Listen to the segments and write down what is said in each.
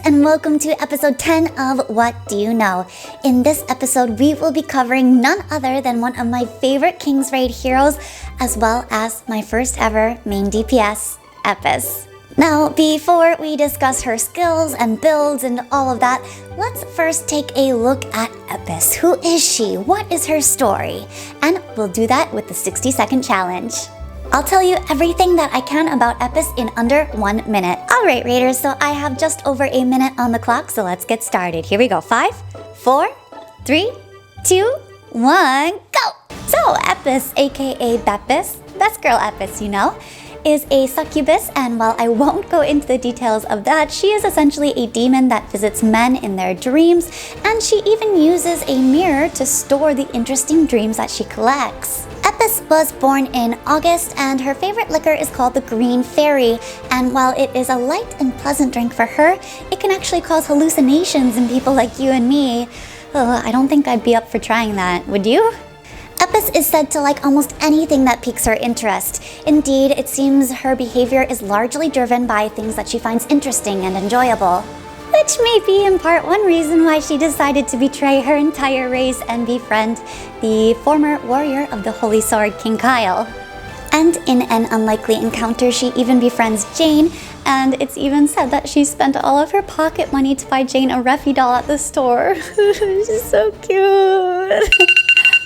And welcome to episode 10 of What Do You Know? In this episode, we will be covering none other than one of my favorite King's Raid heroes, as well as my first ever main DPS, Epis. Now, before we discuss her skills and builds and all of that, let's first take a look at Epis. Who is she? What is her story? And we'll do that with the 60-second challenge. I'll tell you everything that I can about Epis in under 1 minute. Alright, Raiders, so I have just over a minute on the clock, so let's get started. Here we go. 5, 4, 3, 2, 1, go! So, Epis, aka Bepis, best girl Epis, you know, is a succubus, and while I won't go into the details of that, she is essentially a demon that visits men in their dreams, and she even uses a mirror to store the interesting dreams that she collects. Epis was born in August, and her favorite liquor is called the Green Fairy, and while it is a light and pleasant drink for her, it can actually cause hallucinations in people like you and me. I don't think I'd be up for trying that, would you? Epis is said to like almost anything that piques her interest. Indeed, it seems her behavior is largely driven by things that she finds interesting and enjoyable. Which may be in part one reason why she decided to betray her entire race and befriend the former warrior of the Holy Sword, King Kyle. And in an unlikely encounter, she even befriends Jane, and it's even said that she spent all of her pocket money to buy Jane a Reffy doll at the store. She's so cute.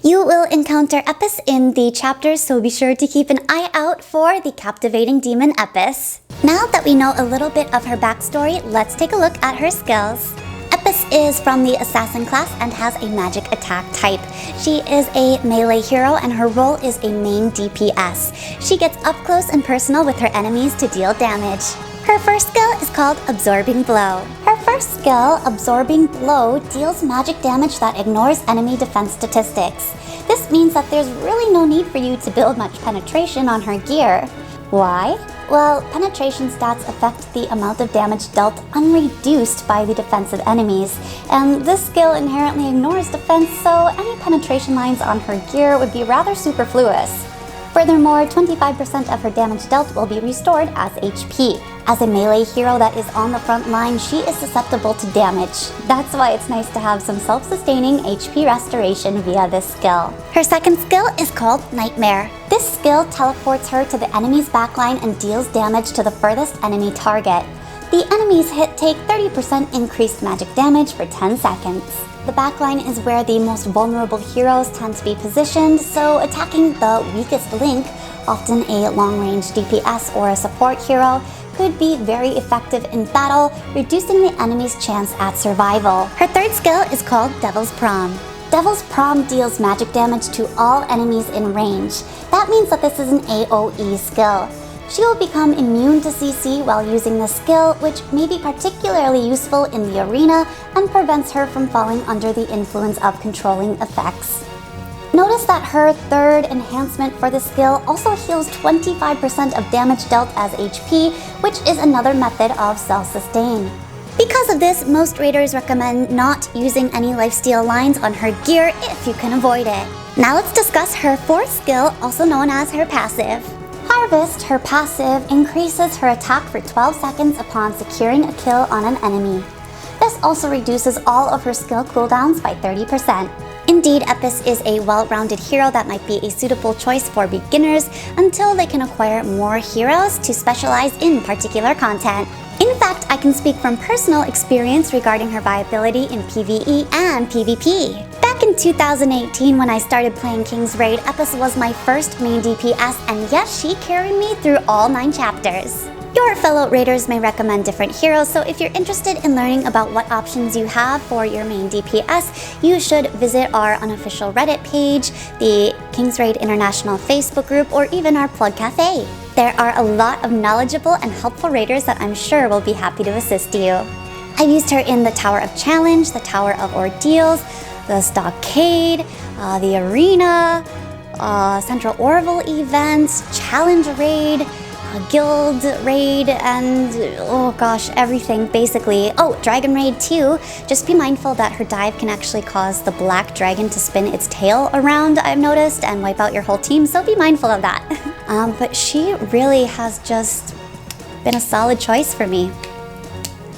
You will encounter Epis in the chapters, so be sure to keep an eye out for the captivating demon Epis. Now that we know a little bit of her backstory, let's take a look at her skills. Epis is from the Assassin class and has a magic attack type. She is a melee hero and her role is a main DPS. She gets up close and personal with her enemies to deal damage. Her first skill is called Absorbing Blow. Her first skill, Absorbing Blow, deals magic damage that ignores enemy defense statistics. This means that there's really no need for you to build much penetration on her gear. Why? Well, penetration stats affect the amount of damage dealt unreduced by the defensive enemies, and this skill inherently ignores defense, so any penetration lines on her gear would be rather superfluous. Furthermore, 25% of her damage dealt will be restored as HP. As a melee hero that is on the front line, she is susceptible to damage. That's why it's nice to have some self-sustaining HP restoration via this skill. Her second skill is called Nightmare. This skill teleports her to the enemy's backline and deals damage to the furthest enemy target. The enemies hit take 30% increased magic damage for 10 seconds. The backline is where the most vulnerable heroes tend to be positioned, so attacking the weakest link, often a long-range DPS or a support hero, could be very effective in battle, reducing the enemy's chance at survival. Her third skill is called Devil's Prom. Devil's Prom deals magic damage to all enemies in range. That means that this is an AoE skill. She will become immune to CC while using this skill, which may be particularly useful in the arena and prevents her from falling under the influence of controlling effects. Notice that her third enhancement for the skill also heals 25% of damage dealt as HP, which is another method of self-sustain. Because of this, most raiders recommend not using any lifesteal lines on her gear if you can avoid it. Now let's discuss her fourth skill, also known as her passive. Harvest, her passive, increases her attack for 12 seconds upon securing a kill on an enemy. This also reduces all of her skill cooldowns by 30%. Indeed, Epis is a well-rounded hero that might be a suitable choice for beginners until they can acquire more heroes to specialize in particular content. In fact, I can speak from personal experience regarding her viability in PvE and PvP. Back in 2018, when I started playing King's Raid, Epis was my first main DPS, and yes, she carried me through all 9 chapters. Your fellow raiders may recommend different heroes, so if you're interested in learning about what options you have for your main DPS, you should visit our unofficial Reddit page, the King's Raid International Facebook group, or even our Plug Cafe. There are a lot of knowledgeable and helpful raiders that I'm sure will be happy to assist you. I've used her in the Tower of Challenge, the Tower of Ordeals, the Stockade, the Arena, Central Orville events, Challenge Raid, Guild Raid, and oh gosh, everything basically. Oh, Dragon Raid too. Just be mindful that her dive can actually cause the black dragon to spin its tail around, I've noticed, and wipe out your whole team, so be mindful of that. but she really has just been a solid choice for me.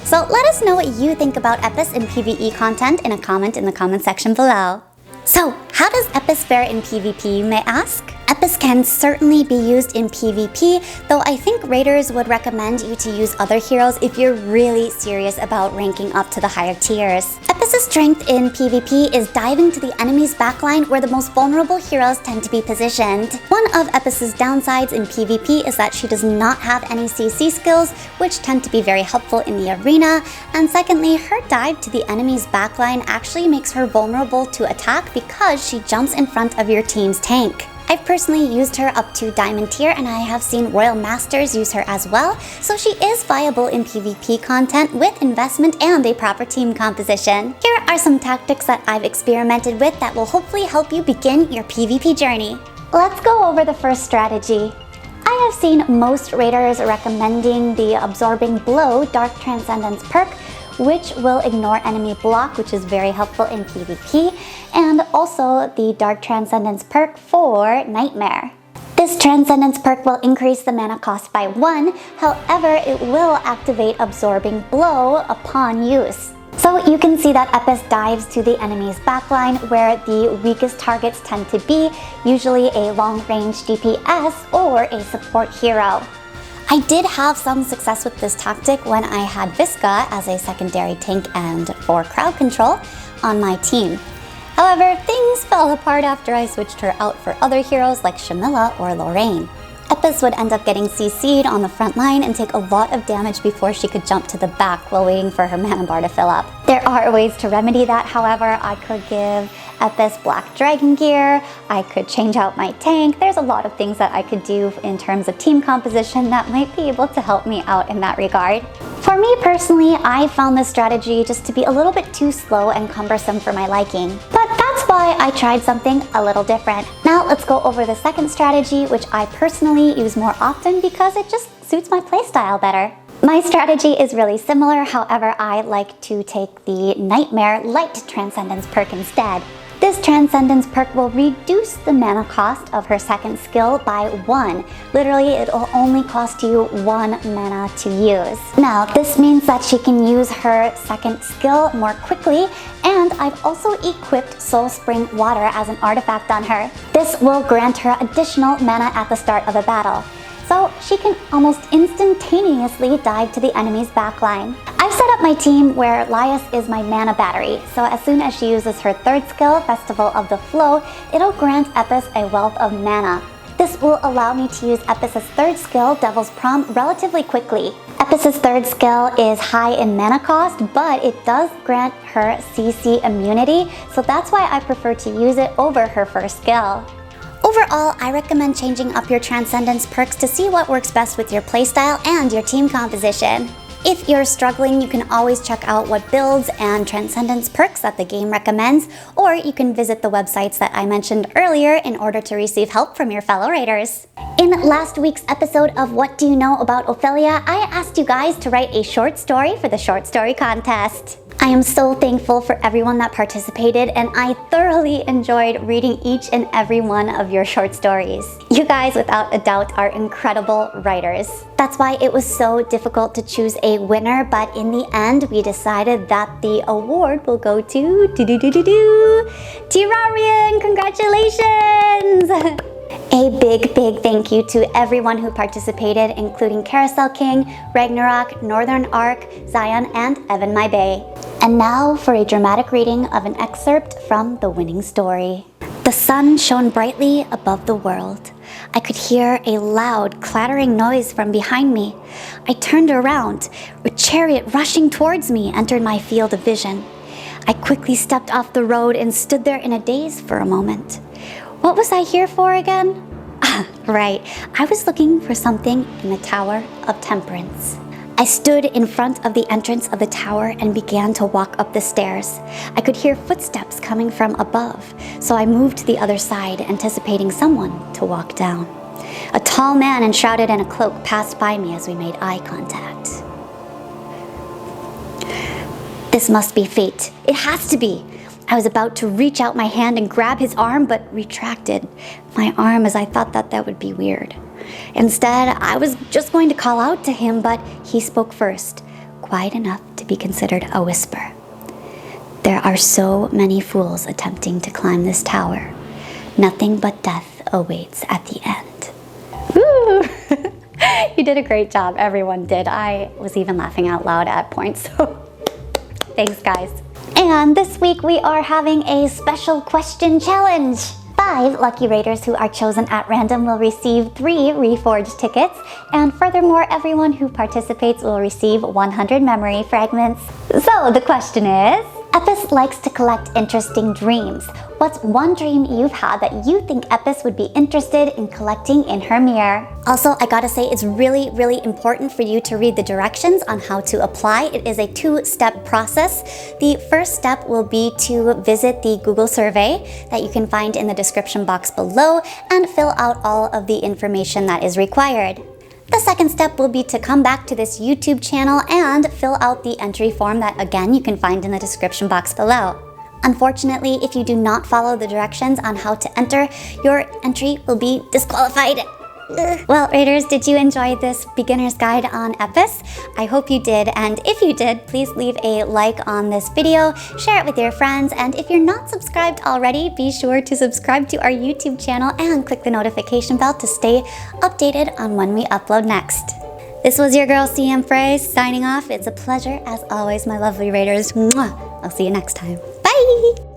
So let us know what you think about Epis in PvE content in a comment in the comment section below. So, how does Epis fare in PvP, you may ask? Epis can certainly be used in PvP, though I think raiders would recommend you to use other heroes if you're really serious about ranking up to the higher tiers. Epis's strength in PvP is diving to the enemy's backline where the most vulnerable heroes tend to be positioned. One of Epis's downsides in PvP is that she does not have any CC skills, which tend to be very helpful in the arena, and secondly, her dive to the enemy's backline actually makes her vulnerable to attack because she jumps in front of your team's tank. I've personally used her up to Diamond tier, and I have seen Royal Masters use her as well, so she is viable in PvP content with investment and a proper team composition. Here are some tactics that I've experimented with that will hopefully help you begin your PvP journey. Let's go over the first strategy. I have seen most raiders recommending the Absorbing Blow Dark Transcendence perk, which will ignore enemy block, which is very helpful in PvP, and also the Dark Transcendence perk for Nightmare. This Transcendence perk will increase the mana cost by 1, however it will activate Absorbing Blow upon use. So you can see that Epis dives to the enemy's backline where the weakest targets tend to be, usually a long-range DPS or a support hero. I did have some success with this tactic when I had Visca as a secondary tank and for crowd control on my team. However, things fell apart after I switched her out for other heroes like Shamilla or Lorraine. Epis would end up getting CC'd on the front line and take a lot of damage before she could jump to the back while waiting for her mana bar to fill up. There are ways to remedy that, however. I could give Epis Black Dragon gear, I could change out my tank. There's a lot of things that I could do in terms of team composition that might be able to help me out in that regard. For me personally, I found this strategy just to be a little bit too slow and cumbersome for my liking. But that's why I tried something a little different. Now let's go over the second strategy, which I personally use more often because it just suits my playstyle better. My strategy is really similar, however I like to take the Nightmare Light Transcendence perk instead. This Transcendence perk will reduce the mana cost of her second skill by 1. Literally, it will only cost you 1 mana to use. Now, this means that she can use her second skill more quickly, and I've also equipped Soul Spring Water as an artifact on her. This will grant her additional mana at the start of a battle, so she can almost instantaneously dive to the enemy's backline. I've set up my team where Laius is my mana battery, so as soon as she uses her third skill, Festival of the Flow, it'll grant Epis a wealth of mana. This will allow me to use Epis's third skill, Devil's Prom, relatively quickly. Epis's third skill is high in mana cost, but it does grant her CC immunity, so that's why I prefer to use it over her first skill. Overall, I recommend changing up your Transcendence perks to see what works best with your playstyle and your team composition. If you're struggling, you can always check out what builds and Transcendence perks that the game recommends, or you can visit the websites that I mentioned earlier in order to receive help from your fellow raiders. In last week's episode of What Do You Know About Ophelia, I asked you guys to write a short story for the short story contest. I am so thankful for everyone that participated, and I thoroughly enjoyed reading each and every one of your short stories. You guys, without a doubt, are incredible writers. That's why it was so difficult to choose a winner, but in the end, we decided that the award will go to Terrarian! Congratulations! A big thank you to everyone who participated, including Carousel King, Ragnarok, Northern Ark, Zion, and Evan My Bay. And now for a dramatic reading of an excerpt from the winning story. The sun shone brightly above the world. I could hear a loud, clattering noise from behind me. I turned around. A chariot rushing towards me entered my field of vision. I quickly stepped off the road and stood there in a daze for a moment. What was I here for again? Right, I was looking for something in the Tower of Temperance. I stood in front of the entrance of the tower and began to walk up the stairs. I could hear footsteps coming from above, so I moved to the other side, anticipating someone to walk down. A tall man enshrouded in a cloak passed by me as we made eye contact. This must be fate. It has to be. I was about to reach out my hand and grab his arm, but retracted my arm as I thought that would be weird. Instead, I was just going to call out to him, but he spoke first, quiet enough to be considered a whisper. There are so many fools attempting to climb this tower. Nothing but death awaits at the end. Woo! You did a great job, everyone did. I was even laughing out loud at points, so thanks guys. And this week we are having a special question challenge. 5 lucky raiders who are chosen at random will receive 3 Reforge tickets, and furthermore, everyone who participates will receive 100 memory fragments. So the question is, Epis likes to collect interesting dreams. What's one dream you've had that you think Epis would be interested in collecting in her mirror? Also, I gotta say, it's really, really important for you to read the directions on how to apply. It is a 2-step process. The first step will be to visit the Google survey that you can find in the description box below and fill out all of the information that is required. The second step will be to come back to this YouTube channel and fill out the entry form that, again, you can find in the description box below. Unfortunately, if you do not follow the directions on how to enter, your entry will be disqualified. Well, Raiders, did you enjoy this beginner's guide on Epis? I hope you did, and if you did, please leave a like on this video, share it with your friends, and if you're not subscribed already, be sure to subscribe to our YouTube channel and click the notification bell to stay updated on when we upload next. This was your girl CM Frey signing off. It's a pleasure as always, my lovely Raiders. Mwah! I'll see you next time. Bye!